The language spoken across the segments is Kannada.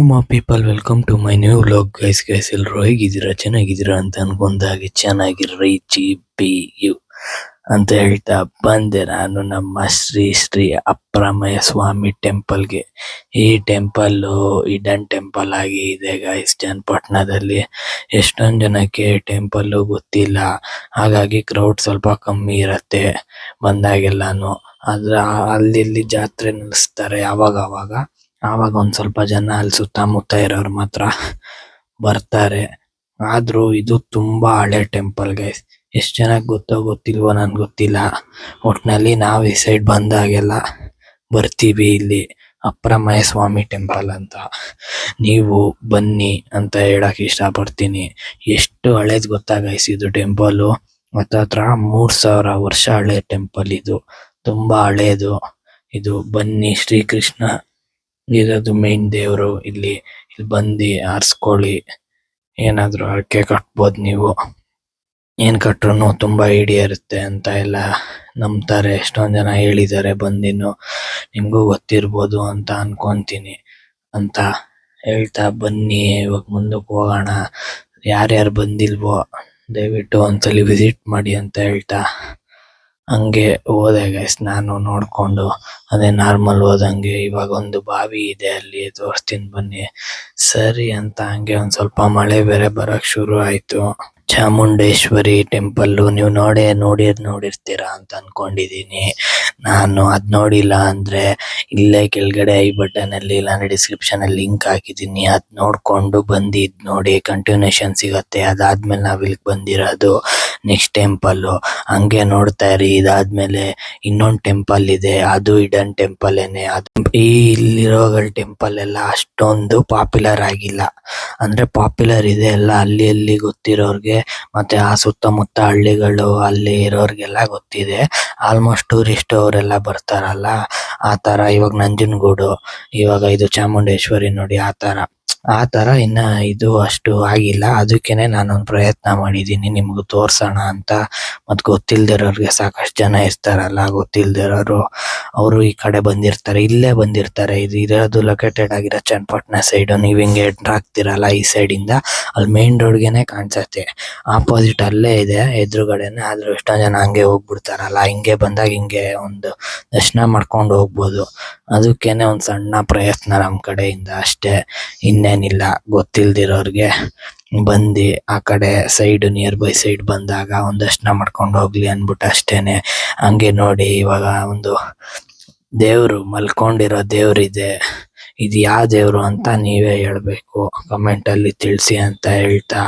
ಮಾ people welcome to my new vlog guys ಎಲ್ಲರೂ ಹೇಗಿದ್ದೀರಾ ಚೆನ್ನಾಗಿದ್ದೀರಾ ಅಂತ ಅನ್ಕೊಂಡಾಗೆ ಚೆನ್ನಾಗಿರ್ರಿ GPU ಅಂತ ಹೇಳ್ತಾ ಬಂದೆ ನಾನು ನಮ್ಮ ಶ್ರೀ ಶ್ರೀ ಅಪ್ಪರಾಮಯ್ಯ ಸ್ವಾಮಿ ಟೆಂಪಲ್ಗೆ. ಈ ಟೆಂಪಲ್ ಇಡನ್ ಟೆಂಪಲ್ ಆಗಿ ಇದೆ ಗೈಸ್ ಚನ್ನಪಟ್ಟಣದಲ್ಲಿ. ಎಷ್ಟೊಂದು ಜನಕ್ಕೆ ಟೆಂಪಲ್ ಗೊತ್ತಿಲ್ಲ, ಹಾಗಾಗಿ ಕ್ರೌಡ್ ಸ್ವಲ್ಪ ಕಮ್ಮಿ ಇರತ್ತೆ ಬಂದಾಗೆಲ್ಲಾನು. ಆದ್ರೆ ಅಲ್ಲಿ ಜಾತ್ರೆ ನಡೆಸ್ತಾರೆ ಆವಾಗ ಒಂದ್ ಸ್ವಲ್ಪ ಜನ ಅಲ್ಲಿ ಸುತ್ತಮುತ್ತ ಇರೋರು ಮಾತ್ರ ಬರ್ತಾರೆ. ಆದ್ರೂ ಇದು ತುಂಬಾ ಹಳೆ ಟೆಂಪಲ್ ಗೈಸ್. ಎಷ್ಟ್ ಜನಕ್ಕೆ ಗೊತ್ತೋ ಗೊತ್ತಿಲ್ವೋ ನನ್ಗೆ ಗೊತ್ತಿಲ್ಲ. ಒಟ್ನಲ್ಲಿ ನಾವ್ ಈ ಸೈಡ್ ಬಂದಾಗೆಲ್ಲ ಬರ್ತೀವಿ ಇಲ್ಲಿ ಅಪ್ಪರಾಮಯ್ಯ ಸ್ವಾಮಿ ಟೆಂಪಲ್ ಅಂತ. ನೀವು ಬನ್ನಿ ಅಂತ ಹೇಳಕ್ ಇಷ್ಟ ಪಡ್ತೀನಿ. ಎಷ್ಟು ಹಳೇದ್ ಗೊತ್ತಾ ಗೈಸ್ ಇದು ಟೆಂಪಲ್. ಹತ್ತತ್ರ 3000 ವರ್ಷ ಹಳೆ ಟೆಂಪಲ್ ಇದು. ತುಂಬಾ ಹಳೇದು ಇದು. ಬನ್ನಿ, ಶ್ರೀಕೃಷ್ಣ ಇರೋದು ಮೇನ್ ದೇವ್ರು ಇಲ್ಲಿ ಬಂದು ಆರ್ಸ್ಕೊಳ್ಳಿ. ಏನಾದ್ರು ಹರಕೆ ಕಟ್ಬೋದು ನೀವು. ಏನ್ ಕಟ್ರು ತುಂಬಾ ಈಡೇರುತ್ತೆ ಅಂತ ಎಲ್ಲ ನಂಬ್ತಾರೆ. ಎಷ್ಟೊಂದ್ ಜನ ಹೇಳಿದ್ದಾರೆ ಬಂದಿನ್ನು. ನಿಮ್ಗೂ ಗೊತ್ತಿರ್ಬೋದು ಅಂತ ಅನ್ಕೊಂತೀನಿ ಅಂತ ಹೇಳ್ತಾ ಬನ್ನಿ ಇವಾಗ ಮುಂದಕ್ಕೆ ಹೋಗೋಣ. ಯಾರ್ಯಾರು ಬಂದಿಲ್ವೋ ದಯವಿಟ್ಟು ಒಂದ್ಸಲಿ ವಿಸಿಟ್ ಮಾಡಿ ಅಂತ ಹೇಳ್ತಾ ಹಂಗೆ ಹೋದೆ ಗೈಸ್ ನಾನು ನೋಡ್ಕೊಂಡು. ಅದೇ ನಾರ್ಮಲ್ ಹೋದಂಗೆ ಇವಾಗ ಒಂದು ಬಾವಿ ಇದೆ ಅಲ್ಲಿ, ತೋರಿಸ್ತೀನಿ ಬನ್ನಿ. ಸರಿ ಅಂತ ಹಂಗೆ ಒಂದ್ ಸ್ವಲ್ಪ ಮಳೆ ಬೇರೆ ಬರಕ್ ಶುರು ಆಯ್ತು. ಚಾಮುಂಡೇಶ್ವರಿ ಟೆಂಪಲ್ ನೀವು ನೋಡಿರ್ತೀರಾ ಅಂತ ಅನ್ಕೊಂಡಿದೀನಿ. ನಾನು ಅದ್ ನೋಡಿಲ್ಲ ಅಂದ್ರೆ ಇಲ್ಲೇ ಕೆಳಗಡೆ ಐ ಬಟನ್ ಅಲ್ಲಿ ಇಲ್ಲಾಂದ್ರೆ ಡಿಸ್ಕ್ರಿಪ್ಷನ್ ಅಲ್ಲಿ ಲಿಂಕ್ ಹಾಕಿದೀನಿ. ಅದ್ ನೋಡ್ಕೊಂಡು ಬಂದು ಇದ್ ನೋಡಿ ಕಂಟಿನ್ಯೂಷನ್ ಸಿಗತ್ತೆ. ಅದಾದ್ಮೇಲೆ ನಾವ್ ಇಲ್ಲಿಗ್ ಬಂದಿರೋದು ನೆಕ್ಸ್ಟ್ ಟೆಂಪಲ್. ಹಂಗೆ ನೋಡ್ತಾ ಇರಿ. ಇದಾದ್ಮೇಲೆ ಇನ್ನೊಂದ್ ಟೆಂಪಲ್ ಇದೆ, ಅದು ಇಡನ್ ಟೆಂಪಲ್ ಏನೆ. ಈ ಇಲ್ಲಿರೋ ಟೆಂಪಲ್ ಎಲ್ಲ ಅಷ್ಟೊಂದು ಪಾಪ್ಯುಲರ್ ಆಗಿಲ್ಲ. ಅಂದ್ರೆ ಪಾಪ್ಯುಲರ್ ಇದೆ ಎಲ್ಲ ಅಲ್ಲಿ ಗೊತ್ತಿರೋರ್ಗೆ, ಮತ್ತೆ ಆ ಸುತ್ತಮುತ್ತ ಹಳ್ಳಿಗಳು ಅಲ್ಲಿ ಇರೋರ್ಗೆಲ್ಲ ಗೊತ್ತಿದೆ. ಆಲ್ಮೋಸ್ಟ್ ಟೂರಿಸ್ಟ್ ಅವರೆಲ್ಲ ಬರ್ತಾರಲ್ಲ ಆ ತರ. ಇವಾಗ ನಂಜನಗೂಡು, ಇವಾಗ ಇದು ಚಾಮುಂಡೇಶ್ವರಿ ನೋಡಿ ಆ ತರ ಇನ್ನ ಇದು ಅಷ್ಟು ಆಗಿಲ್ಲ. ಅದಕ್ಕೇನೆ ನಾನೊಂದು ಪ್ರಯತ್ನ ಮಾಡಿದೀನಿ ನಿಮ್ಗೂ ತೋರ್ಸೋಣ ಅಂತ. ಮತ್ ಗೊತ್ತಿಲ್ದಿರೋರ್ಗೆ ಸಾಕಷ್ಟು ಜನ ಇರ್ತಾರಲ್ಲ, ಗೊತ್ತಿಲ್ದಿರೋರು ಅವರು ಈ ಕಡೆ ಬಂದಿರ್ತಾರೆ, ಇಲ್ಲೇ ಬಂದಿರ್ತಾರೆ. ಇದು ಇರೋದು ಲೊಕೇಟೆಡ್ ಆಗಿರೋ ಚನ್ನಪಟ್ಟಣ ಸೈಡ್. ನೀವ್ ಹಿಂಗೆ ಎಂಟರ್ ಆಗ್ತಿರಲ್ಲ ಈ ಸೈಡ್ ಇಂದ, ಅಲ್ಲಿ ಮೇನ್ ರೋಡ್ಗೆನೆ ಕಾಣಿಸತ್ತೆ. ಆಪೋಸಿಟ್ ಅಲ್ಲೇ ಇದೆ ಎದುರುಗಡೆನೆ. ಆದ್ರೂ ಎಷ್ಟೊಂದ್ ಜನ ಹಂಗೆ ಹೋಗ್ಬಿಡ್ತಾರಲ್ಲ, ಹಿಂಗೆ ಬಂದಾಗ ಹಿಂಗೆ ಒಂದು ದರ್ಶನ ಮಾಡ್ಕೊಂಡು ಹೋಗ್ಬೋದು. ಅದಕ್ಕೇನೆ ಒಂದ್ ಸಣ್ಣ ಪ್ರಯತ್ನ ನಮ್ ಕಡೆಯಿಂದ ಅಷ್ಟೇ, ಇನ್ನೇನಿಲ್ಲ. ಗೊತ್ತಿಲ್ದಿರೋರ್ಗೆ ಬಂದು ಆ ಕಡೆ ಸೈಡ್ ನಿಯರ್ ಬೈ ಸೈಡ್ ಬಂದಾಗ ಒಂದ್ ದರ್ಶನ ಮಾಡ್ಕೊಂಡು ಹೋಗ್ಲಿ ಅನ್ಬಿಟ್ಟು ಅಷ್ಟೇನೆ. ಹಂಗೆ ನೋಡಿ ಇವಾಗ ಒಂದು ದೇವ್ರು ಮಲ್ಕೊಂಡಿರೋ ದೇವ್ರಿದೆ. ಇದು ಯಾವ ದೇವ್ರು ಅಂತ ನೀವೇ ಹೇಳ್ಬೇಕು, ಕಮೆಂಟ್ ಅಲ್ಲಿ ತಿಳಿಸಿ ಅಂತ ಹೇಳ್ತಾ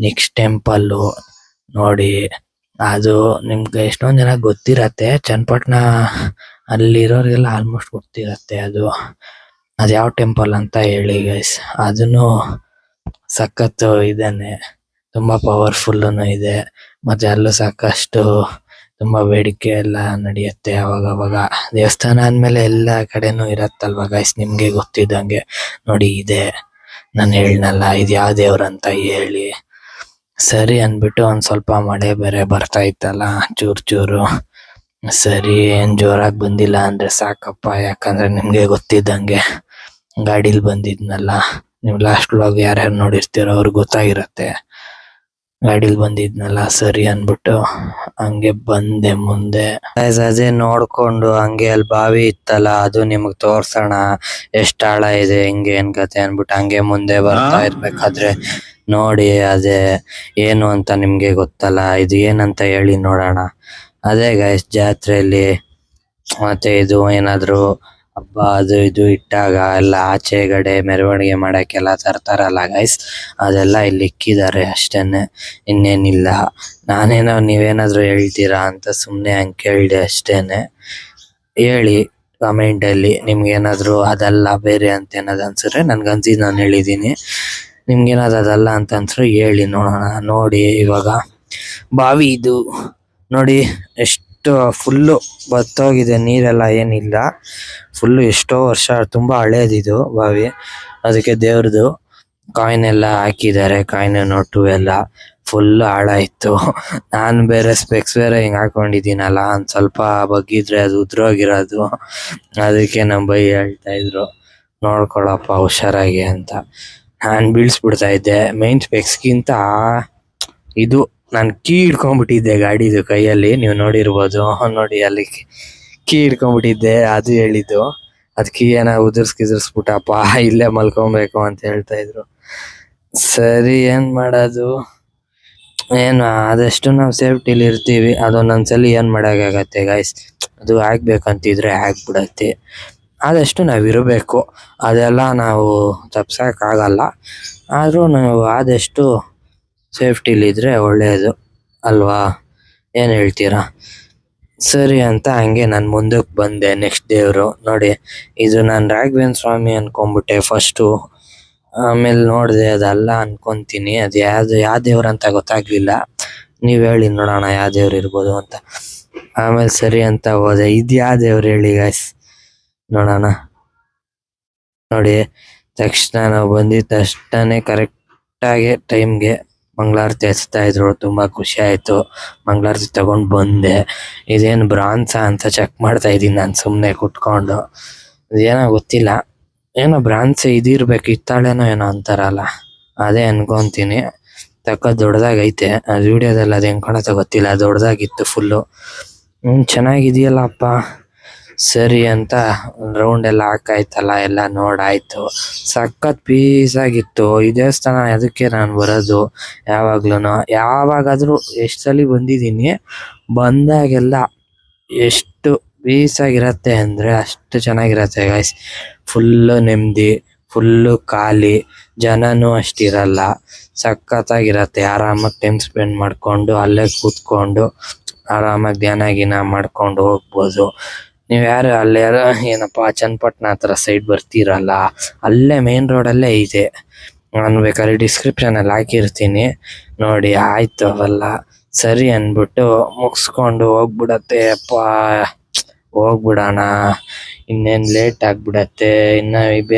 ನೆಕ್ಸ್ಟ್ ಟೆಂಪಲ್ ನೋಡಿ. ಅದು ನಿಮ್ಗೆ ಎಷ್ಟೊಂದ್ ಜನ ಗೊತ್ತಿರತ್ತೆ, ಚನ್ನಪಟ್ಟಣ ಅಲ್ಲಿರೋರ್ಗೆಲ್ಲ ಆಲ್ಮೋಸ್ಟ್ ಗೊತ್ತಿರತ್ತೆ ಅದು. ಯಾವ ಟೆಂಪಲ್ ಅಂತ ಹೇಳಿ ಗೈಸ್. ಅದನ್ನು ಸಖತ್ ಇದೇನೆ, ತುಂಬಾ ಪವರ್ಫುಲ್ನು ಇದೆ. ಮತ್ತೆ ಅಲ್ಲೂ ಸಾಕಷ್ಟು ತುಂಬಾ ಬೇಡಿಕೆ ಎಲ್ಲ ನಡೆಯುತ್ತೆ ಅವಾಗ. ದೇವಸ್ಥಾನ ಅಂದ್ಮೇಲೆ ಎಲ್ಲಾ ಕಡೆನೂ ಇರತ್ತಲ್ವಾ ಗೈಸ್, ನಿಮ್ಗೆ ಗೊತ್ತಿದ್ದಂಗೆ. ನೋಡಿ ಇದೆ, ನಾನು ಹೇಳ್ನಲ್ಲ ಇದು ಯಾವ ದೇವ್ರು ಅಂತ ಹೇಳಿ. ಸರಿ ಅನ್ಬಿಟ್ಟು ಒಂದ್ ಸ್ವಲ್ಪ ಮಳೆ ಬೇರೆ ಬರ್ತಾ ಇತ್ತಲ್ಲ ಚೂರು. ಸರಿ ಏನ್ ಜೋರಾಗಿ ಬಂದಿಲ್ಲ ಅಂದ್ರೆ ಸಾಕಪ್ಪ, ಯಾಕಂದ್ರೆ ನಿಮ್ಗೆ ಗೊತ್ತಿದ್ದಂಗೆ ಗಾಡಿಲಿ ಬಂದಿದ್ನಲ್ಲ. ನೀವು ಲಾಸ್ಟ್ ವ್ಲಾಗ್ ಯಾರ್ಯಾರು ನೋಡಿರ್ತೀರೋ ಅವ್ರಿಗೆ ಗೊತ್ತಾಗಿರತ್ತೆ. ಗಾಡಿಲಿ ಬಂದಿದ್ನಲ್ಲ, ಸರಿ ಅನ್ಬಿಟ್ಟು ಹಂಗೆ ಬಂದೆ ಮುಂದೆ. ಅದೇ ನೋಡ್ಕೊಂಡು ಹಂಗೆ ಅಲ್ಲಿ ಬಾವಿ ಇತ್ತಲ್ಲ, ಅದು ನಿಮಗ್ ತೋರ್ಸೋಣ ಎಷ್ಟ್ ಆಳ ಇದೆ ಹಿಂಗೆ ಏನ್ ಕತೆ ಅನ್ಬಿಟ್ಟು ಹಂಗೆ ಮುಂದೆ ಬರ್ತಾ ಇರ್ಬೇಕಾದ್ರೆ ನೋಡಿ ಅದೇ ಏನು ಅಂತ ನಿಮ್ಗೆ ಗೊತ್ತಲ್ಲ. ಇದು ಏನಂತ ಹೇಳಿ ನೋಡೋಣ. ಅದೇ ಗೈಸ್ ಜಾತ್ರೆಯಲ್ಲಿ ಮತ್ತೆ ಇದು ಏನಾದ್ರು ಹಬ್ಬ ಅದು ಇದು ಇಟ್ಟಾಗ ಎಲ್ಲ ಆಚೆಗಡೆ ಮೆರವಣಿಗೆ ಮಾಡಕ್ಕೆಲ್ಲ ತರ್ತಾರಲ್ಲ ಗೈಸ್, ಅದೆಲ್ಲ ಇಲ್ಲಿ ಇಕ್ಕಿದ್ದಾರೆ ಅಷ್ಟೇನೆ, ಇನ್ನೇನಿಲ್ಲ. ನಾನೇನೋ ನೀವೇನಾದ್ರು ಹೇಳ್ತೀರಾ ಅಂತ ಸುಮ್ನೆ ಹಂಗೆ ಕೇಳಿದೆ ಅಷ್ಟೇನೆ. ಹೇಳಿ ಕಮೆಂಟ್ ಅಲ್ಲಿ ನಿಮ್ಗೆ ಏನಾದ್ರು ಅದಲ್ಲ ಬೇರೆ ಅಂತ ಏನಾದ್ರು ಅನ್ಸಿದ್ರೆ, ನನ್ಗೆ ಅನ್ಸಿದ್ ನಾನು ಹೇಳಿದೀನಿ. ನಿಮ್ಗೆ ಏನಾದ್ರು ಅದಲ್ಲ ಅಂತ ಅನ್ಸ್ರೆ ಹೇಳಿ ನೋಡೋಣ. ನೋಡಿ ಇವಾಗ ಬಾವಿ ಇದು ನೋಡಿ, ಎಷ್ಟು ಫುಲ್ಲು ಬತ್ತೋಗಿದೆ ನೀರೆಲ್ಲ, ಏನಿಲ್ಲ. ಫುಲ್ಲು ಎಷ್ಟೋ ವರ್ಷ, ತುಂಬಾ ಹಳೇದಿದು ಬಾವಿ. ಅದಕ್ಕೆ ದೇವ್ರದು ಕಾಯಿನ್ ಎಲ್ಲ ಹಾಕಿದ್ದಾರೆ, ಕಾಯಿನ್ ನೋಟು ಎಲ್ಲ. ಫುಲ್ ಆಳ ಇತ್ತು. ನಾನ್ ಬೇರೆ ಸ್ಪೆಕ್ಸ್ ಬೇರೆ ಹಿಂಗ್ ಹಾಕೊಂಡಿದ್ದೀನಲ್ಲ, ಒಂದ್ ಸ್ವಲ್ಪ ಬಗ್ಗಿದ್ರೆ ಅದು ಉದ್ರೋಗಿರೋದು. ಅದಕ್ಕೆ ನಮ್ ಬೈ ಹೇಳ್ತಾ ಇದ್ರು ನೋಡ್ಕೊಳಪ್ಪ ಹುಷಾರಾಗಿ ಅಂತ ನಾನು ಬೀಳ್ಸ್ಬಿಡ್ತಾ ಇದ್ದೆ. ಮೈನ್ ಸ್ಪೆಕ್ಸ್ಗಿಂತ ಇದು ನಾನು ಕೀ ಹಿಡ್ಕೊಂಡ್ಬಿಟ್ಟಿದ್ದೆ ಗಾಡಿದು ಕೈಯಲ್ಲಿ, ನೀವು ನೋಡಿರ್ಬೋದು. ನೋಡಿ ಅಲ್ಲಿ ಕೀ ಹಿಡ್ಕೊಂಡ್ಬಿಟ್ಟಿದ್ದೆ, ಅದು ಹೇಳಿದ್ದು. ಅದ್ ಕೀ ಏನೋ ಉದುರ್ಸ್ಬಿಟ್ಟಪ್ಪ, ಇಲ್ಲೇ ಮಲ್ಕೊಬೇಕು ಅಂತ ಹೇಳ್ತಾ ಇದ್ರು. ಸರಿ ಏನ್ ಮಾಡೋದು, ಏನು ಆದಷ್ಟು ನಾವು ಸೇಫ್ಟಿಲಿ ಇರ್ತೀವಿ. ಅದೊಂದೊಂದ್ಸಲಿ ಏನ್ ಮಾಡಕ್ಕಾಗತ್ತೆ ಗೈಸ್, ಅದು ಆಗ್ಬೇಕಂತಿದ್ರೆ ಆಗ್ಬಿಡತ್ತೆ. ಆದಷ್ಟು ನಾವು ಇರಬೇಕು, ಅದೆಲ್ಲ ನಾವು ತಪ್ಸಕ್ಕಾಗಲ್ಲ. ಆದರೂ ನಾವು ಆದಷ್ಟು ಸೇಫ್ಟಿಲಿದ್ರೆ ಒಳ್ಳೆಯದು ಅಲ್ವಾ, ಏನು ಹೇಳ್ತೀರಾ? ಸರಿ ಅಂತ ಹಂಗೆ ನಾನು ಮುಂದಕ್ಕೆ ಬಂದೆ. ನೆಕ್ಸ್ಟ್ ದೇವರು ನೋಡಿ, ಇದು ನಾನು ರಾಘವೇಂದ್ರ ಸ್ವಾಮಿ ಅನ್ಕೊಂಡ್ಬಿಟ್ಟೆ ಫಸ್ಟು. ಆಮೇಲೆ ನೋಡಿದೆ ಅದಲ್ಲ ಅನ್ಕೊಂತೀನಿ. ಅದು ಯಾವ ದೇವ್ರು ಅಂತ ಗೊತ್ತಾಗ್ಲಿಲ್ಲ. ನೀವು ಹೇಳಿ ನೋಡೋಣ ಯಾವ ದೇವ್ರು ಇರ್ಬೋದು ಅಂತ. ಆಮೇಲೆ ಸರಿ ಅಂತ ಹೋದೆ. ಇದು ಯಾವ ದೇವ್ರು ಹೇಳಿ ಗಾಯ್ಸ್, ನೋಡೋಣ. ನೋಡಿ, ತಕ್ಷಣ ನಾವು ಬಂದಿದ್ದ ತಕ್ಷಣ ಕರೆಕ್ಟಾಗಿ ಟೈಮ್ಗೆ ಮಂಗಳಾರತಿ ಹಚ್ತಾ ಇದ್ರು. ತುಂಬ ಖುಷಿ ಆಯಿತು. ಮಂಗಳಾರತಿ ತಗೊಂಡು ಬಂದೆ. ಇದೇನು ಬ್ರಾನ್ಸ ಅಂತ ಚೆಕ್ ಮಾಡ್ತಾ ಇದ್ದೀನಿ ನಾನು ಸುಮ್ಮನೆ ಕುತ್ಕೊಂಡು. ಇದೇನೋ ಗೊತ್ತಿಲ್ಲ, ಏನೋ ಬ್ರಾನ್ಸ್ ಇದಿರ್ಬೇಕು, ಇತ್ತಾಳೆನೋ ಏನೋ ಅಂತಾರಲ್ಲ, ಅದೇ ಅನ್ಕೊಂತೀನಿ. ದೊಡ್ಡದಾಗೈತೆ. ಅದು ವಿಡಿಯೋದಲ್ಲಿ ಅದು ಹೆಂಗ್ ಕಾಣುತ್ತೋ ಗೊತ್ತಿಲ್ಲ, ದೊಡ್ಡದಾಗಿತ್ತು ಫುಲ್ಲು. ಚೆನ್ನಾಗಿದೆಯಲ್ಲಪ್ಪ. ಸರಿ ಅಂತ ರೌಂಡ್ ಎಲ್ಲ ಹಾಕಾಯ್ತಲ್ಲ, ಎಲ್ಲ ನೋಡಾಯ್ತು. ಸಖತ್ ಪೀಸಾಗಿತ್ತು ಈ ದೇವಸ್ಥಾನ. ಅದಕ್ಕೆ ನಾನು ಬರೋದು ಯಾವಾಗಾದ್ರೂ ಎಷ್ಟು ಸಲ ಬಂದಿದ್ದೀನಿ, ಬಂದಾಗೆಲ್ಲ ಎಷ್ಟು ಪೀಸಾಗಿರತ್ತೆ ಅಂದರೆ ಅಷ್ಟು ಚೆನ್ನಾಗಿರತ್ತೆ ಗೈಸ್. ಫುಲ್ಲು ನೆಮ್ಮದಿ, ಫುಲ್ಲು ಖಾಲಿ, ಜನನೂ ಅಷ್ಟಿರಲ್ಲ. ಸಖತ್ತಾಗಿರತ್ತೆ. ಆರಾಮಾಗಿ ಟೈಮ್ ಸ್ಪೆಂಡ್ ಮಾಡಿಕೊಂಡು ಅಲ್ಲೇ ಕೂತ್ಕೊಂಡು ಆರಾಮಾಗಿ ಧ್ಯಾನ ಗೀನ ಮಾಡ್ಕೊಂಡು ಹೋಗ್ಬೋದು. ನೀವು ಯಾರು ಅಲ್ಲೇ ಏನಪ್ಪ ಚನ್ನಪಟ್ಟಣ ಹತ್ರ ಸೈಡ್ ಬರ್ತೀರಲ್ಲ, ಅಲ್ಲೇ ಮೇನ್ ರೋಡಲ್ಲೇ ಇದೆ. ನಾನು ಬೇಕಾದ್ರೆ ಡಿಸ್ಕ್ರಿಪ್ಷನಲ್ಲಿ ಹಾಕಿರ್ತೀನಿ ನೋಡಿ. ಆಯ್ತು ಅವೆಲ್ಲ ಸರಿ ಅಂದ್ಬಿಟ್ಟು ಮುಗಿಸ್ಕೊಂಡು ಹೋಗ್ಬಿಡತ್ತೆ. ಅಪ್ಪ ಹೋಗ್ಬಿಡೋಣ, ಇನ್ನೇನು ಲೇಟ್ ಆಗಿಬಿಡತ್ತೆ. ಇನ್ನು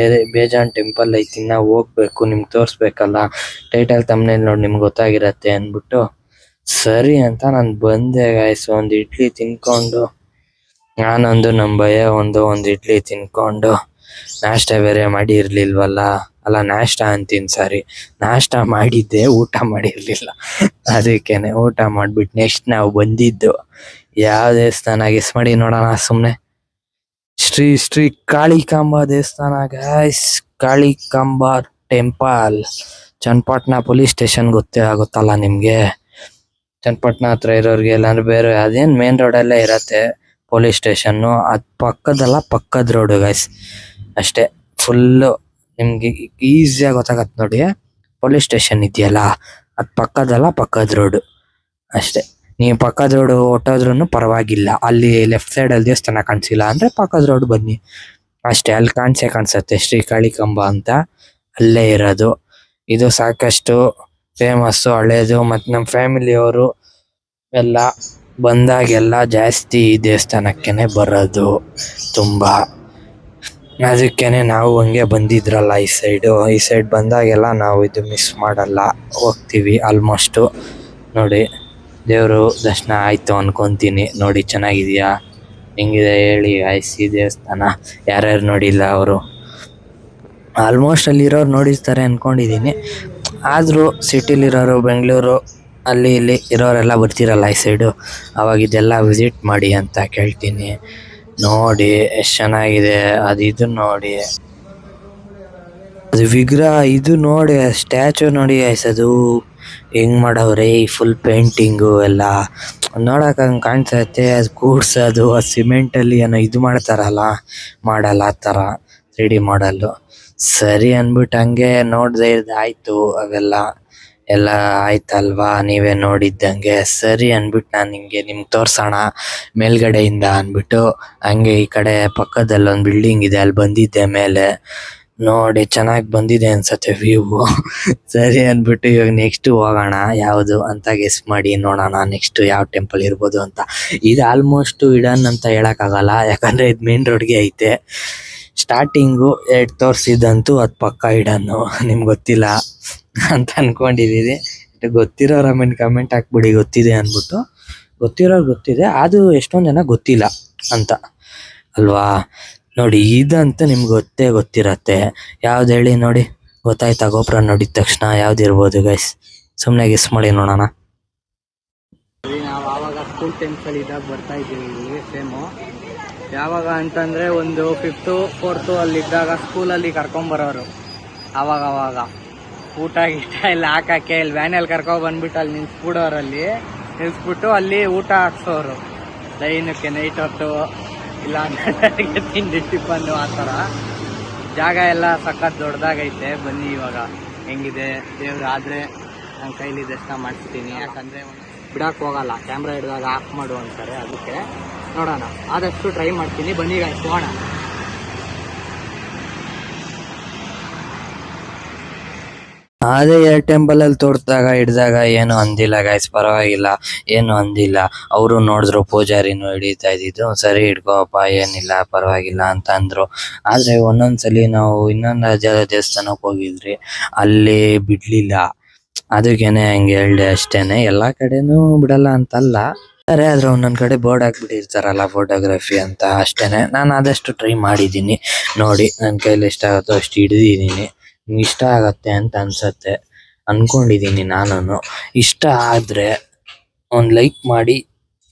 ಬೇಜಾನ್ ಟೆಂಪಲ್ ಐತಿ, ಇನ್ನು ಹೋಗ್ಬೇಕು, ನಿಮ್ಗೆ ತೋರಿಸ್ಬೇಕಲ್ಲ. ಟೈಟಲ್ ತಮ್ಮನೇಲಿ ನೋಡಿ ನಿಮ್ಗೆ ಗೊತ್ತಾಗಿರತ್ತೆ ಅಂದ್ಬಿಟ್ಟು ಸರಿ ಅಂತ ನಾನು ಬಂದೆ ಗಾಯ್ಸ್. ಒಂದು ಇಡ್ಲಿ ತಿನ್ಕೊಂಡು, ನಾನೊಂದು ನಮ್ಮ ಭಯ ಒಂದು ಇಡ್ಲಿ ತಿನ್ಕೊಂಡು, ನಾಷ್ಟ ಬೇರೆ ಮಾಡಿ ಇರಲಿಲ್ವಲ್ಲ, ಅಲ್ಲ ನಾಷ್ಟ ಅಂತೀನಿ ಸಾರಿ, ನಾಷ್ಟ ಮಾಡಿದ್ದೆ, ಊಟ ಮಾಡಿರಲಿಲ್ಲ. ಅದಕ್ಕೇನೆ ಊಟ ಮಾಡಿಬಿಟ್ಟು ನೆಕ್ಸ್ಟ್ ನಾವು ಬಂದಿದ್ದು ಯಾವ ದೇವಸ್ಥಾನ ಗೆಸ್ ಮಾಡಿ ನೋಡೋಣ ಸುಮ್ಮನೆ. ಶ್ರೀ ಕಾಳಿಕಾಂಬ ದೇವಸ್ಥಾನ guys. Kalikamba temple, Channapatna police station ಗೊತ್ತಲ್ಲ ನಿಮಗೆ. ಚನ್ನಪಟ್ಟಣ ಹತ್ರ ಇರೋರಿಗೆ, ಇಲ್ಲಾಂದ್ರೆ ಬೇರೆ ಅದೇನು ಮೇನ್ ರೋಡಲ್ಲೇ ಇರತ್ತೆ ಪೊಲೀಸ್ ಸ್ಟೇಷನ್ನು. ಅದು ಪಕ್ಕದ ರೋಡು ಗೈಸ್, ಅಷ್ಟೇ. ಫುಲ್ಲು ನಿಮ್ಗೆ ಈಸಿಯಾಗಿ ಗೊತ್ತಾಗತ್ತೆ ನೋಡಿ. ಪೊಲೀಸ್ ಸ್ಟೇಷನ್ ಇದೆಯಲ್ಲ, ಅದು ಪಕ್ಕದ ರೋಡು ಅಷ್ಟೇ. ನೀವು ಪಕ್ಕದ ರೋಡು ಹೊಟ್ಟೋದ್ರೂ ಪರವಾಗಿಲ್ಲ, ಅಲ್ಲಿ ಲೆಫ್ಟ್ ಸೈಡಲ್ಲಿ ದೇವಸ್ಥಾನ ಕಾಣಿಸಿಲ್ಲ ಅಂದರೆ ಪಕ್ಕದ ರೋಡ್ ಬನ್ನಿ ಅಷ್ಟೇ. ಅಲ್ಲಿ ಕಾಣಿಸುತ್ತೆ ಶ್ರೀ ಕಾಳಿಕಾಂಬ ಅಂತ, ಅಲ್ಲೇ ಇರೋದು. ಇದು ಸಾಕಷ್ಟು ಫೇಮಸ್ಸು, ಹಳೇದು. ಮತ್ತು ನಮ್ಮ ಫ್ಯಾಮಿಲಿಯವರು ಎಲ್ಲ ಬಂದಾಗೆಲ್ಲ ಜಾಸ್ತಿ ಈ ದೇವಸ್ಥಾನಕ್ಕೇ ಬರೋದು ತುಂಬ. ಅದಕ್ಕೇನೆ ನಾವು ಹಂಗೆ ಬಂದಿದ್ರಲ್ಲ ಈ ಸೈಡ್ ಬಂದಾಗೆಲ್ಲ ನಾವು ಇದು ಮಿಸ್ ಮಾಡಲ್ಲ, ಹೋಗ್ತೀವಿ ಆಲ್ಮೋಸ್ಟು. ನೋಡಿ, ದೇವರು ದರ್ಶನ ಆಯಿತು ಅನ್ಕೊತೀನಿ. ನೋಡಿ ಚೆನ್ನಾಗಿದೆಯಾ, ಹೆಂಗಿದೆ ಹೇಳಿ ಗಾಯ್ಸ್ ಈ ದೇವಸ್ಥಾನ. ಯಾರ್ಯಾರು ನೋಡಿಲ್ಲ ಅವರು ಆಲ್ಮೋಸ್ಟ್ ಅಲ್ಲಿರೋರು ನೋಡಿರ್ತಾರೆ ಅಂದ್ಕೊಂಡಿದ್ದೀನಿ. ಆದರೂ ಸಿಟಿಲಿರೋರು, ಬೆಂಗಳೂರು ಅಲ್ಲಿ ಇಲ್ಲಿ ಇರೋರೆಲ್ಲ ಬರ್ತಿರಲ್ಲ ಈ ಸೈಡು, ಅವಾಗ ಇದೆಲ್ಲ ವಿಸಿಟ್ ಮಾಡಿ ಅಂತ ಕೇಳ್ತೀನಿ. ನೋಡಿ ಎಷ್ಟು ಚೆನ್ನಾಗಿದೆ ಅದು. ಇದು ನೋಡಿ, ಅದು ವಿಗ್ರಹ, ಇದು ನೋಡಿ ಸ್ಟ್ಯಾಚು ನೋಡಿ ಗೈಸ್, ಅದು ಹೆಂಗ್ ಮಾಡವ್ರೆ ಈ ಫುಲ್ ಪೇಂಟಿಂಗು ಎಲ್ಲ ನೋಡಕ್ಕೆ ಹಂಗೆ ಕಾಣಿಸುತ್ತೆ. ಅದು ಕೂಡ್ಸೋದು ಆ ಸಿಮೆಂಟಲ್ಲಿ ಏನೋ ಇದು ಮಾಡ್ತಾರಲ್ಲ, ಮಾಡಲ್ಲ ಆ ಥರ 3D ಮಾಡಲ್ಲು. ಸರಿ ಅಂದ್ಬಿಟ್ಟು ಹಂಗೆ ನೋಡಿದೆ, ಇದಾಯಿತು ಅವೆಲ್ಲ ಎಲ್ಲ ಆಯ್ತಲ್ವಾ, ನೀವೇ ನೋಡಿದ್ದಂಗೆ. ಸರಿ ಅಂದ್ಬಿಟ್ಟು ನಾನು ನಿಮ್ಗೆ ತೋರ್ಸೋಣ ಮೇಲ್ಗಡೆಯಿಂದ ಅಂದ್ಬಿಟ್ಟು ಹಂಗೆ ಈ ಕಡೆ ಪಕ್ಕದಲ್ಲಿ ಒಂದು ಬಿಲ್ಡಿಂಗ್ ಇದೆ, ಅಲ್ಲಿ ಬಂದಿದ್ದೆ ಮೇಲೆ. ನೋಡಿ ಚೆನ್ನಾಗಿ ಬಂದಿದೆ ಅನ್ಸತ್ತೆ ವ್ಯೂ. ಸರಿ ಅಂದ್ಬಿಟ್ಟು ಇವಾಗ ನೆಕ್ಸ್ಟ್ ಹೋಗೋಣ ಯಾವುದು ಅಂತ ಗೆಸ್ ಮಾಡಿ ನೋಡೋಣ. ನೆಕ್ಸ್ಟ್ ಯಾವ ಟೆಂಪಲ್ ಇರ್ಬೋದು ಅಂತ. ಇದು ಆಲ್ಮೋಸ್ಟ್ ಇಡನ್ ಅಂತ ಹೇಳೋಕ್ಕಾಗಲ್ಲ, ಯಾಕಂದರೆ ಇದು ಮೇನ್ ರೋಡ್ಗೆ ಐತೆ. ಸ್ಟಾರ್ಟಿಂಗು ತೋರಿಸಿದ್ದಂತೂ ಅದು ಪಕ್ಕ ಇಡನ್ನು, ನಿಮ್ಗೆ ಗೊತ್ತಿಲ್ಲ ಅಂತ ಅನ್ಕೊಂಡಿದ್ದೀರಿ. ಗೊತ್ತಿರೋರು ಆಮೇಲೆ ಕಮೆಂಟ್ ಹಾಕ್ಬಿಡಿ ಗೊತ್ತಿದೆ ಅಂದ್ಬಿಟ್ಟು. ಗೊತ್ತಿರೋರು ಗೊತ್ತಿದೆ, ಅದು ಎಷ್ಟೊಂದು ಜನ ಗೊತ್ತಿಲ್ಲ ಅಂತ ಅಲ್ವಾ. ನೋಡಿ ಇದಂತೂ ನಿಮ್ಗೆ ಗೊತ್ತೇ ಗೊತ್ತಿರತ್ತೆ. ಯಾವ್ದು ಹೇಳಿ ನೋಡಿ, ಗೊತ್ತಾಯ್ತಾ? ಗೋಪುರ ನೋಡಿದ ತಕ್ಷಣ ಯಾವ್ದಿರ್ಬೋದು ಗೈಸ್? ಸುಮ್ಮನೆ ಗೆಸ್ ಮಾಡಿ ನೋಡೋಣ. ನಾವು ಆವಾಗ ಸ್ಕೂಲ್ ಟೈಮ್ಸಲ್ಲಿ ಇದ್ದಾಗ ಬರ್ತಾ ಇದ್ದೀವಿ ಇಲ್ಲಿ ಸೇಮು. ಯಾವಾಗ ಅಂತಂದರೆ ಒಂದು 5th 4th ಅಲ್ಲಿದ್ದಾಗ ಸ್ಕೂಲಲ್ಲಿ ಕರ್ಕೊಂಬರೋರು. ಆವಾಗ ಊಟ ಗೀಟ ಎಲ್ಲ ಹಾಕಕ್ಕೆ ಇಲ್ಲಿ ವ್ಯಾನಲ್ಲಿ ಕರ್ಕೊಂಡ್ಬಂದ್ಬಿಟ್ಟು ಅಲ್ಲಿ ನಿಲ್ಲಿಸ್ಬಿಟ್ಟು ಅಲ್ಲಿ ಊಟ ಹಾಕ್ಸೋರು ಲೈನಕ್ಕೆ ನೈಟ್ ಹೊತ್ತು. ಇಲ್ಲ ಅಂದ್ರೆ ತಿಂಡಿ ಟಿಫನ್ನು ಆ ಥರ. ಜಾಗ ಎಲ್ಲ ಸಖತ್ ದೊಡ್ಡದಾಗೈತೆ. ಬನ್ನಿ ಇವಾಗ ಹೆಂಗಿದೆ ದೇವ್ರು. ಆದರೆ ನನ್ನ ಕೈಲಿ ದರ್ಶನ ಮಾಡಿಸ್ತೀನಿ, ಯಾಕಂದರೆ ಬಿಡಕ್ಕೆ ಹೋಗಲ್ಲ, ಕ್ಯಾಮ್ರಾ ಹಿಡಿದಾಗ ಆಫ್ ಮಾಡು ಅಂತಾರೆ. ಅದಕ್ಕೆ ನೋಡೋಣ, ಆದಷ್ಟು ಟ್ರೈ ಮಾಡ್ತೀನಿ. ಬನ್ನಿ ಹೋಗೋಣ. ಅದೇ ಟೆಂಪಲ್ ಅಲ್ಲಿ ತೋರ್ಸಿದಾಗ ಹಿಡ್ದಾಗ ಏನು ಅಂದಿಲ್ಲ ಗೈಸ್, ಪರವಾಗಿಲ್ಲ, ಏನು ಅಂದಿಲ್ಲ. ಅವರು ನೋಡಿದ್ರು, ಪೂಜಾರಿನೂ ಹಿಡಿತಾ ಇದ್ದಿದ್ದು, ಸರಿ ಹಿಡ್ಕೋಪ್ಪ ಏನಿಲ್ಲ ಪರವಾಗಿಲ್ಲ ಅಂತ ಅಂದ್ರು. ಆದ್ರೆ ಒಂದೊಂದ್ಸಲಿ ನಾವು ಇನ್ನೊಂದು ದೇವಸ್ಥಾನಕ್ಕೆ ಹೋಗಿದ್ರಿ, ಅಲ್ಲಿ ಬಿಡ್ಲಿಲ್ಲ. ಅದಕ್ಕೇನೆ ಹಂಗೆ ಹೇಳ್ದೆ ಅಷ್ಟೇನೆ. ಎಲ್ಲಾ ಕಡೆನೂ ಬಿಡಲ್ಲ ಅಂತಲ್ಲ, ಆದ್ರೆ ಒಂದೊಂದ್ ಕಡೆ ಬೋರ್ಡ್ ಹಾಕ್ಬಿಟ್ಟಿರ್ತಾರಲ್ಲ ಫೋಟೋಗ್ರಫಿ ಅಂತ, ಅಷ್ಟೇನೆ. ನಾನು ಆದಷ್ಟು ಟ್ರೈ ಮಾಡಿದ್ದೀನಿ. ನೋಡಿ, ನನ್ನ ಕೈಲಿ ಎಷ್ಟ ಆಗುತ್ತೋ ಅಷ್ಟು ಹಿಡಿದಿದ್ದೀನಿ. ಇಷ್ಟ ಆಗತ್ತೆ ಅಂತ ಅನ್ಸತ್ತೆ, ಅನ್ಕೊಂಡಿದೀನಿ ನಾನು. ಇಷ್ಟ ಆದ್ರೆ ಒಂದ್ ಲೈಕ್ ಮಾಡಿ,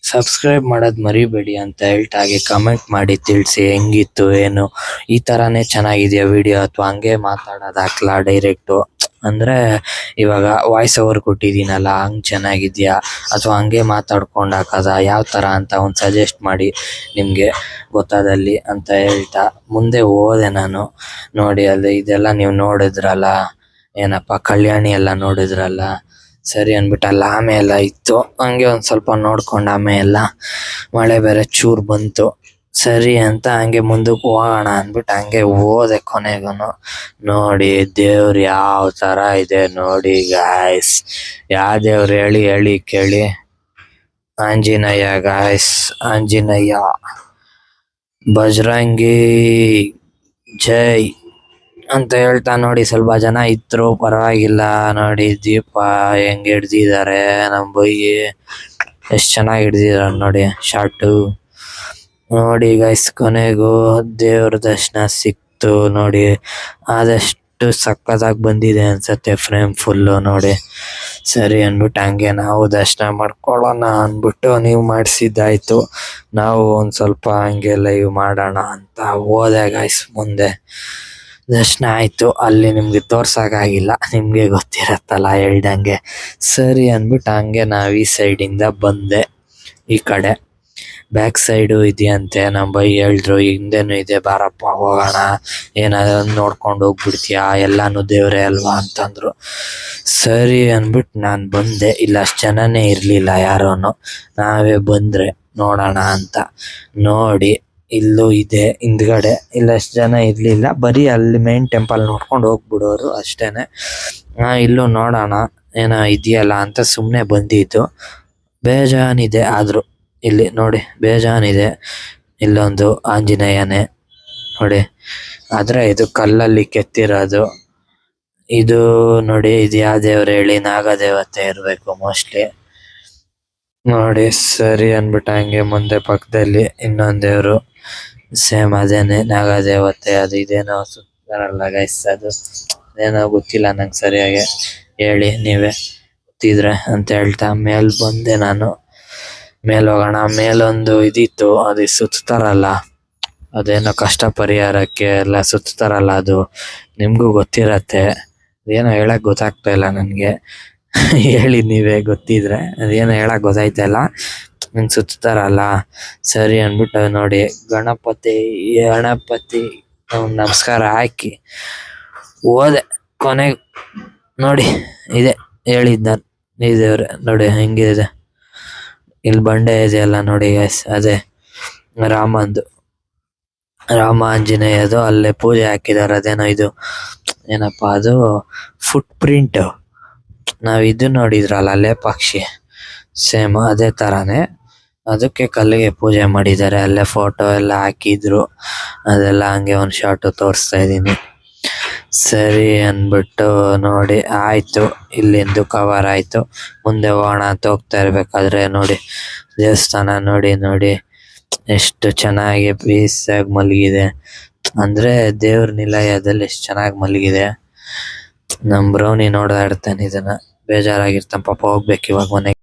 ಸಬ್ಸ್ಕ್ರೈಬ್ ಮಾಡೋದ್ ಮರಿಬೇಡಿ ಅಂತ ಹೇಳ್ತಾ, ಹಾಗೆ ಕಮೆಂಟ್ ಮಾಡಿ ತಿಳಿಸಿ ಹೆಂಗಿತ್ತು ಏನು. ಈ ತರಾನೇ ಚೆನ್ನಾಗಿದೆಯಾ ವಿಡಿಯೋ, ಅಥವಾ ಹಂಗೆ ಮಾತಾಡೋದು ಹಾಕ್ಲಾ ಡೈರೆಕ್ಟು? ಅಂದ್ರೆ ಇವಾಗ ವಾಯ್ಸ್ ಓವರ್ ಕೊಟ್ಟಿದ್ದೀನಲ್ಲ, ಹಂಗ್ ಚೆನ್ನಾಗಿದ್ಯಾ ಅಥವಾ ಹಂಗೆ ಮಾತಾಡ್ಕೊಂಡು ಹಾಕದ, ಯಾವ ತರ ಅಂತ ಒಂದು ಸಜೆಸ್ಟ್ ಮಾಡಿ ನಿಮ್ಗೆ ಗೊತ್ತಾದಲ್ಲಿ ಅಂತ ಹೇಳ್ತಾ ಮುಂದೆ ಹೋದೆ ನಾನು. ನೋಡಿ ಅಲ್ಲಿ ಇದೆಲ್ಲ ನೀವು ನೋಡಿದ್ರಲ್ಲ, ಏನಪ್ಪ ಕಲ್ಯಾಣಿ ಎಲ್ಲ ನೋಡಿದ್ರಲ್ಲ, ಸರಿ ಅನ್ಬಿಟ್ಟು ಅಲ್ಲಿ ಆಮೆ ಎಲ್ಲ ಇತ್ತು. ಹಂಗೆ ಒಂದ್ ಸ್ವಲ್ಪ ನೋಡ್ಕೊಂಡು ಆಮೆ ಎಲ್ಲ, ಮಳೆ ಬೇರೆ ಚೂರ್ ಬಂತು, ಸರಿ ಅಂತ ಹಂಗೆ ಮುಂದಕ್ಕೆ ಹೋಗೋಣ ಅಂದ್ಬಿಟ್ಟು ಹಂಗೆ ಹೋದೆ. ಕೊನೆಗೂನು ನೋಡಿ ದೇವ್ರು ಯಾವ ತರ ಇದೆ ನೋಡಿ ಗಾಯ್ಸ್. ಯಾವ ದೇವ್ರು ಹೇಳಿ ಕೇಳಿ? ಆಂಜನೇಯ ಗಾಯ್ಸ್, ಆಂಜನೇಯ. ಬಜರಂಗಿ ಜೈ ಅಂತ ಹೇಳ್ತಾ ನೋಡಿ ಸ್ವಲ್ಪ ಜನ ಇದ್ರು, ಪರವಾಗಿಲ್ಲ. ನೋಡಿ ದೀಪ ಹೆಂಗ್ ಹಿಡ್ದಿದ್ದಾರೆ, ನಮ್ ಬೈಯಿ ಎಷ್ಟ್ ಚೆನ್ನಾಗಿ ಹಿಡ್ದಿದಾರ ನೋಡಿ ಶಾರ್ಟು. ನೋಡಿ ಗೈಸ್, ಕೊನೆಗೂ ದೇವ್ರ ದರ್ಶನ ಸಿಕ್ತು ನೋಡಿ. ಆದಷ್ಟು ಸಕ್ಕತ್ತಾಗಿ ಬಂದಿದೆ ಅನ್ಸತ್ತೆ ಫ್ರೇಮ್ ಫುಲ್ಲು ನೋಡಿ. ಸರಿ ಅನ್ಬಿಟ್ಟು ಹಂಗೆ ನಾವು ದರ್ಶನ ಮಾಡ್ಕೊಳ್ಳೋಣ ಅನ್ಬಿಟ್ಟು ನೀವು ಮಾಡಿಸಿದ್ದಾಯ್ತು. ನಾವು ಒಂದ್ ಸ್ವಲ್ಪ ಹಂಗೆ ಲೈವ್ ಮಾಡೋಣ ಅಂತ ಹೋದೆ ಗೈಸ್. ಮುಂದೆ ದರ್ಶನ ಆಯ್ತು. ಅಲ್ಲಿ ನಿಮ್ಗೆ ತೋರ್ಸಕ್ಕಾಗಿಲ್ಲ, ನಿಮ್ಗೆ ಗೊತ್ತಿರತ್ತಲ್ಲ ಹೇಳ್ದಂಗೆ. ಸರಿ ಅನ್ಬಿಟ್ಟು ಹಂಗೆ ನಾವ್ ಈ ಸೈಡಿಂದ ಬಂದೆ. ಈ ಕಡೆ ಬ್ಯಾಕ್ ಸೈಡು ಇದೆಯಂತೆ. ನಮ್ಮ ಬೈ ಹೇಳಿದ್ರು ಹಿಂದೆನೂ ಇದೆ, ಬಾರಪ್ಪ ಹೋಗೋಣ, ಏನಾದ್ರು ನೋಡ್ಕೊಂಡು ಹೋಗ್ಬಿಡ್ತೀಯಾ, ಎಲ್ಲಾನು ದೇವ್ರೆ ಅಲ್ವಾ ಅಂತಂದ್ರು. ಸರಿ ಅನ್ಬಿಟ್ಟು ನಾನು ಬಂದೆ. ಇಲ್ಲ ಅಷ್ಟು ಜನನೇ ಇರ್ಲಿಲ್ಲ ಯಾರೋನು, ನಾವೇ ಬಂದ್ರೆ ನೋಡೋಣ ಅಂತ. ನೋಡಿ ಇಲ್ಲೂ ಇದೆ ಹಿಂದ್ಗಡೆ, ಇಲ್ಲ ಅಷ್ಟು ಜನ ಇರ್ಲಿಲ್ಲ, ಬರೀ ಅಲ್ಲಿ ಮೇನ್ ಟೆಂಪಲ್ ನೋಡ್ಕೊಂಡು ಹೋಗ್ಬಿಡೋರು ಅಷ್ಟೇನೆ. ಇಲ್ಲೂ ನೋಡೋಣ ಏನೋ ಇದೆಯಲ್ಲ ಅಂತ ಸುಮ್ಮನೆ ಬಂದಿದ್ದು. ಬೇಜಾನಿದೆ ಆದ್ರೂ ಇಲ್ಲಿ ನೋಡಿ, ಬೇಜಾನಿದೆ. ಇಲ್ಲೊಂದು ಆಂಜನೇಯನೇ ನೋಡಿ, ಆದ್ರೆ ಇದು ಕಲ್ಲಲ್ಲಿ ಕೆತ್ತಿರೋದು. ಇದು ನೋಡಿ, ಇದು ಯಾವ ದೇವ್ರು ಹೇಳಿ? ನಾಗದೇವತೆ ಇರ್ಬೇಕು ಮೋಸ್ಟ್ಲಿ. ನೋಡಿ ಸರಿ ಅನ್ಬಿಟ್ಟು ಹಂಗೆ ಮುಂದೆ ಪಕ್ಕದಲ್ಲಿ ಇನ್ನೊಂದ್ ದೇವ್ರು, ಸೇಮ್ ಅದೇನೆ ನಾಗದೇವತೆ. ಅದು ಇದೇನೋ ಸುತ್ತಾರಲ್ಲ ಗೈಸ್, ಅದು ಏನೋ ಗೊತ್ತಿಲ್ಲ ನಂಗೆ ಸರಿಯಾಗಿ, ಹೇಳಿ ನೀವೇ ಗೊತ್ತಿದ್ರೆ ಅಂತ ಹೇಳ್ತಾ ಮೇಲ್ ಬಂದೆ ನಾನು. ಮೇಲ್ ಹೋಗೋಣ. ಮೇಲೊಂದು ಇದಿತ್ತು, ಅದು ಸುತ್ತಾರಲ್ಲ, ಅದೇನೋ ಕಷ್ಟ ಪರಿಹಾರಕ್ಕೆ ಎಲ್ಲ ಸುತ್ತಾರಲ್ಲ, ಅದು ನಿಮ್ಗೂ ಗೊತ್ತಿರತ್ತೆ. ಅದೇನೋ ಹೇಳಕ್ ಗೊತ್ತಾಗ್ತಾ ಇಲ್ಲ ನನ್ಗೆ. ಹೇಳಿ ನೀವೇ ಗೊತ್ತಿದ್ರೆ. ಅದೇನೋ ಹೇಳಕ್ ಗೊತ್ತಾಯ್ತಾ ಇಲ್ಲ, ಹಿಂಗ್ ಸುತ್ತಾರಲ್ಲ. ಸರಿ ಅನ್ಬಿಟ್ಟು ನೋಡಿ ಗಣಪತಿ ನಮಸ್ಕಾರ ಹಾಕಿ ಹೋದೆ. ಕೊನೆಗೆ ನೋಡಿ ಇದೆ ಹೇಳಿದ್ ನಾನು, ಈ ದೇವ್ರೆ ನೋಡಿ ಹೆಂಗಿದೆ. ಇಲ್ಲಿ ಬಂಡೆ ಇದೆಯಲ್ಲ ನೋಡಿ ಗೈಸ್, ಅದೇ ರಾಮಂದು, ರಾಮ ಆಂಜನೇಯದು. ಅಲ್ಲೇ ಪೂಜೆ ಹಾಕಿದಾರೆ. ಅದೇನೋ ಇದು ಏನಪ್ಪ ಅದು, ಫುಟ್ ಪ್ರಿಂಟ್. ನಾವ್ ಇದು ನೋಡಿದ್ರಲ್ಲ ಅಲ್ಲೇ ಪಕ್ಷಿ, ಸೇಮ್ ಅದೇ ತರಾನೇ. ಅದಕ್ಕೆ ಕಲ್ಲಿಗೆ ಪೂಜೆ ಮಾಡಿದ್ದಾರೆ. ಅಲ್ಲೇ ಫೋಟೋ ಎಲ್ಲ ಹಾಕಿದ್ರು, ಅದೆಲ್ಲ ಹಂಗೆ ಒಂದ್ ಶಾರ್ಟ್ ತೋರಿಸ್ತಾ ಇದೀನಿ. ಸರಿ ಅನ್ಬಿಟ್ಟು ನೋಡಿ ಆಯ್ತು, ಇಲ್ಲಿಂದು ಕವರ್ ಆಯ್ತು. ಮುಂದೆ ಹೋಗೋಣ ಅಂತ ಹೋಗ್ತಾ ಇರ್ಬೇಕಾದ್ರೆ ನೋಡಿ ದೇವಸ್ಥಾನ ನೋಡಿ ಎಷ್ಟು ಚೆನ್ನಾಗಿ ಪೀಸ್ ಆಗಿ ಮಲಗಿದೆ ಅಂದ್ರೆ ದೇವ್ರ ನಿಲಯದಲ್ಲಿ ಎಷ್ಟು ಚೆನ್ನಾಗಿ ಮಲಗಿದೆ. ನಮ್ ಬ್ರೌನಿ ನೋಡಾಡ್ತಾನೆ ಇದನ್ನ ಬೇಜಾರಾಗಿರ್ತಾನೆ ಪಾಪ ಹೋಗ್ಬೇಕು ಇವಾಗ ಮನೆಗೆ.